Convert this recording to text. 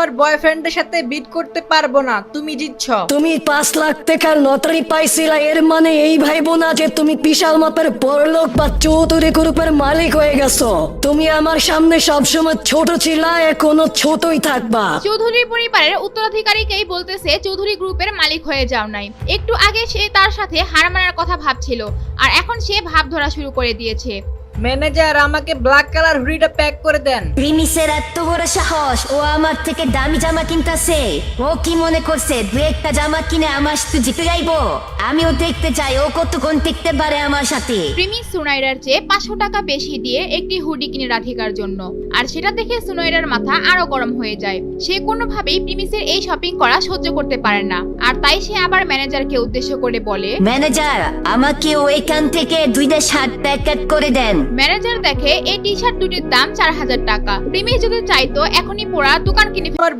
তোমার বয়ফ্রেন্ডের সাথে বিট করতে পারবো না, তুমি জিতছ। তুমি 5 লাখ টাকার লটারি পাইছিলা, এর মানে এই ভাইবো না যে তুমি বিশাল মাপের বড়লোক বা চৌধুরী গ্রুপের মালিক হয়ে গেছো। তুমি আমার সামনে সবসময় ছোট ছিলা, এখনো ছোটই থাকবা। চৌধুরী পরিবারের উত্তরাধিকারীকেই বলতেছে চৌধুরী গ্রুপের মালিক হয়ে যাও নাই। একটু আগে সে তার সাথে হার মানার কথা ভাবছিল, আর এখন সে ভাব ধরা শুরু করে দিয়েছে। ম্যানেজার, আমাকে ব্ল্যাক কালার হুডিটা প্যাক করে দেন। প্রিমিসের এত বড় সাহস, ও আমার থেকে দামি জামা কিনতেছে। ও কি মনে করছে দু একটা জামা কিনে আমার সাথে জিতে যাইবো? আমিও দেখতে চাই ও কতক্ষণ টিকতে পারে আমার সাথে। প্রিমিস সুনাইরার চেয়ে 500 টাকা বেশি দিয়ে একটি হুডি কিনে রাধিকার জন্য, আর সেটা দেখে সুনাইরার মাথা আরো গরম হয়ে যায়। সে কোনোভাবেই প্রিমিসের এই শপিং করা সহ্য করতে পারে না, আর তাই সে আবার ম্যানেজারকে উদ্দেশ্য করে বলে, ম্যানেজার, আমাকে ওইখান থেকে 2টা শার্ট প্যাকেট করে দেন। ম্যানেজার দেখে এই টি শার্ট দুটির দাম 4000 টাকা। প্রিমিস যদি চাইতো এখনই পুরা দোকান কিনে তোমার